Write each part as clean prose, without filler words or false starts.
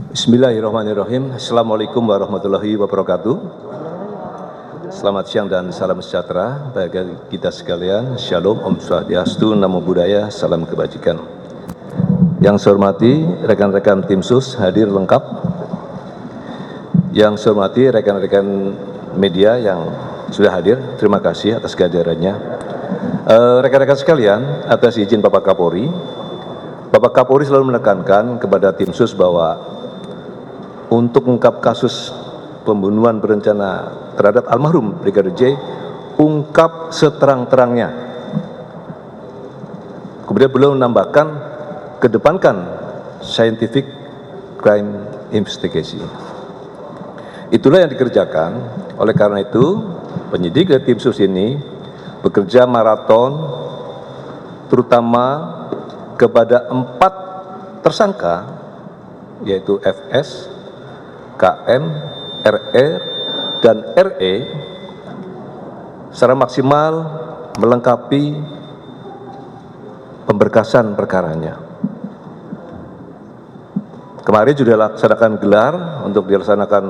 Bismillahirrahmanirrahim. Assalamualaikum warahmatullahi wabarakatuh. Selamat siang dan salam sejahtera bagi kita sekalian. Shalom, Om Swastiastu, Namo Buddhaya, salam kebajikan. Yang saya hormati rekan-rekan tim sus hadir lengkap. Yang saya hormati rekan-rekan media yang sudah hadir, terima kasih atas kehadirannya. Rekan-rekan sekalian, atas izin Bapak Kapolri selalu menekankan kepada tim sus bahwa untuk mengungkap kasus pembunuhan berencana terhadap almarhum Brigadir J, ungkap seterang-terangnya. Kemudian beliau menambahkan, kedepankan scientific crime investigation. Itulah yang dikerjakan. Oleh karena itu, penyidik dari tim sus ini bekerja maraton, terutama kepada 4 tersangka, yaitu FS, KM, RR, dan RE, secara maksimal melengkapi pemberkasan perkaranya. Kemarin sudah dilaksanakan gelar untuk dilaksanakan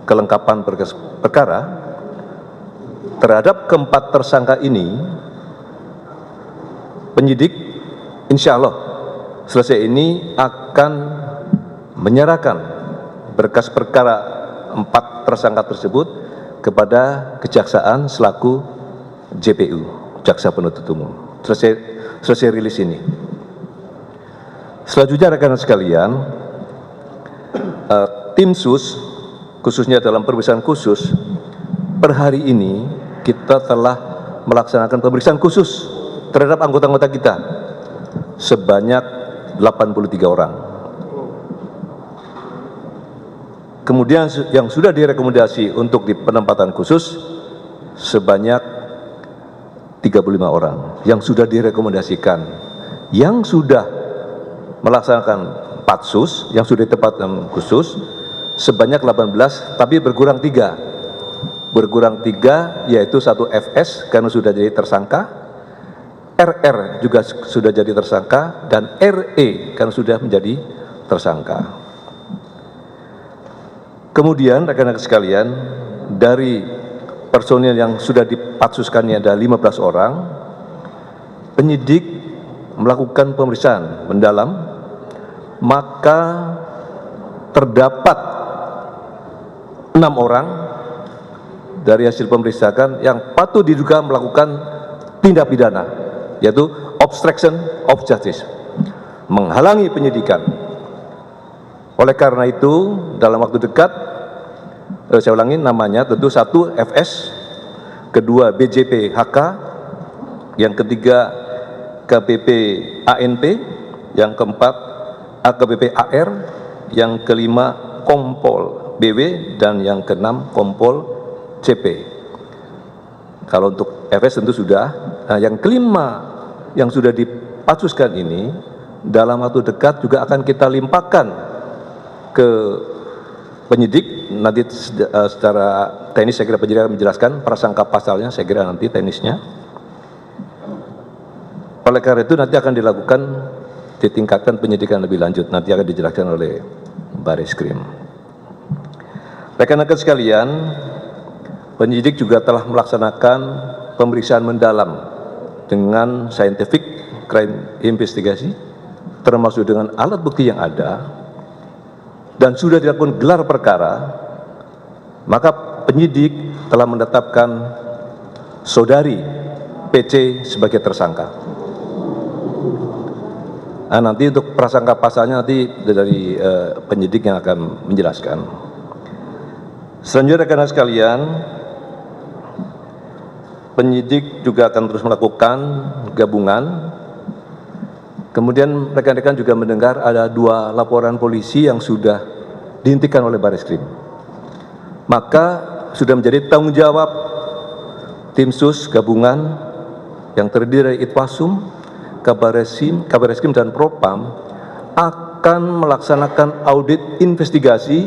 kelengkapan berkas perkara. Terhadap keempat tersangka ini, penyidik insya Allah selesai ini akan menyerahkan berkas perkara 4 tersangka tersebut kepada kejaksaan selaku JPU, jaksa penuntut umum. Selesai rilis ini. Selanjutnya rekan-rekan sekalian, tim sus khususnya dalam pemeriksaan khusus per hari ini kita telah melaksanakan pemeriksaan khusus terhadap anggota-anggota kita sebanyak 83 orang. Kemudian yang sudah direkomendasi untuk di penempatan khusus sebanyak 35 orang yang sudah direkomendasikan. Yang sudah melaksanakan patsus, yang sudah ditempatkan khusus sebanyak 18, tapi berkurang 3. Berkurang 3 yaitu 1 FS karena sudah jadi tersangka, RR juga sudah jadi tersangka, dan RE karena sudah menjadi tersangka. Kemudian rekan-rekan sekalian, dari personil yang sudah dipatsuskannya ada 15 orang, penyidik melakukan pemeriksaan mendalam, maka terdapat 6 orang dari hasil pemeriksaan yang patut diduga melakukan tindak pidana, yaitu obstruction of justice, menghalangi penyidikan. Oleh karena itu, dalam waktu dekat, saya ulangi namanya, tentu 1 FS, kedua BJP HK, yang ketiga KBP ANP, yang keempat AKBP AR, yang kelima Kompol BW, dan yang keenam Kompol CP. Kalau untuk FS tentu sudah. Nah, yang kelima yang sudah dipatsuskan ini dalam waktu dekat juga akan kita limpahkan ke penyidik. Nanti secara teknis saya kira penyidik akan menjelaskan prasangka pasalnya, saya kira nanti teknisnya. Oleh karena itu nanti akan dilakukan, ditingkatkan penyidikan lebih lanjut, nanti akan dijelaskan oleh Bareskrim. Rekan-rekan sekalian, penyidik juga telah melaksanakan pemeriksaan mendalam dengan scientific crime investigasi, termasuk dengan alat bukti yang ada, dan sudah dilakukan gelar perkara. Maka penyidik telah menetapkan saudari PC sebagai tersangka. Nah, nanti untuk prasangka pasalnya nanti dari penyidik yang akan menjelaskan. Selanjutnya rekan-rekan sekalian, penyidik juga akan terus melakukan gabungan. Kemudian rekan-rekan juga mendengar ada 2 laporan polisi yang sudah dihentikan oleh Bareskrim. Maka sudah menjadi tanggung jawab tim sus gabungan yang terdiri dari Itwasum, Kabareskrim dan Propam akan melaksanakan audit investigasi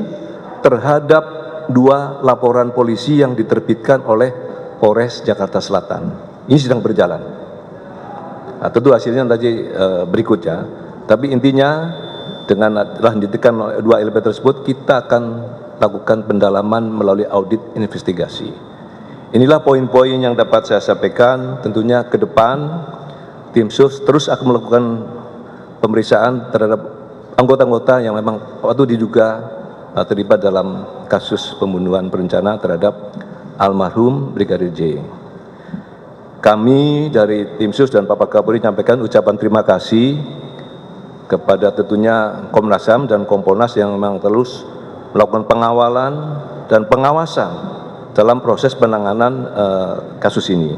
terhadap 2 laporan polisi yang diterbitkan oleh Polres Jakarta Selatan. Ini sedang berjalan. Tentu hasilnya nanti berikutnya, tapi intinya dengan telah ditekan oleh dua elemen tersebut, kita akan lakukan pendalaman melalui audit investigasi. Inilah poin-poin yang dapat saya sampaikan. Tentunya ke depan tim sus terus akan melakukan pemeriksaan terhadap anggota-anggota yang memang waktu diduga terlibat dalam kasus pembunuhan berencana terhadap almarhum Brigadir J. Kami dari tim sus dan Pak Kapolri menyampaikan ucapan terima kasih kepada tentunya Komnas HAM dan Kompolnas yang memang terus melakukan pengawalan dan pengawasan dalam proses penanganan kasus ini.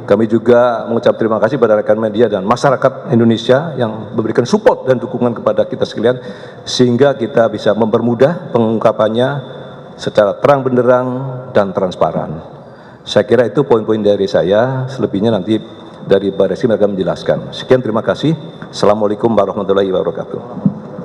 Kami juga mengucap terima kasih pada rekan media dan masyarakat Indonesia yang memberikan support dan dukungan kepada kita sekalian, sehingga kita bisa mempermudah pengungkapannya secara terang benderang dan transparan. Saya kira itu poin-poin dari saya, selebihnya nanti dari Barreskrim akan menjelaskan. Sekian, terima kasih. Assalamualaikum warahmatullahi wabarakatuh.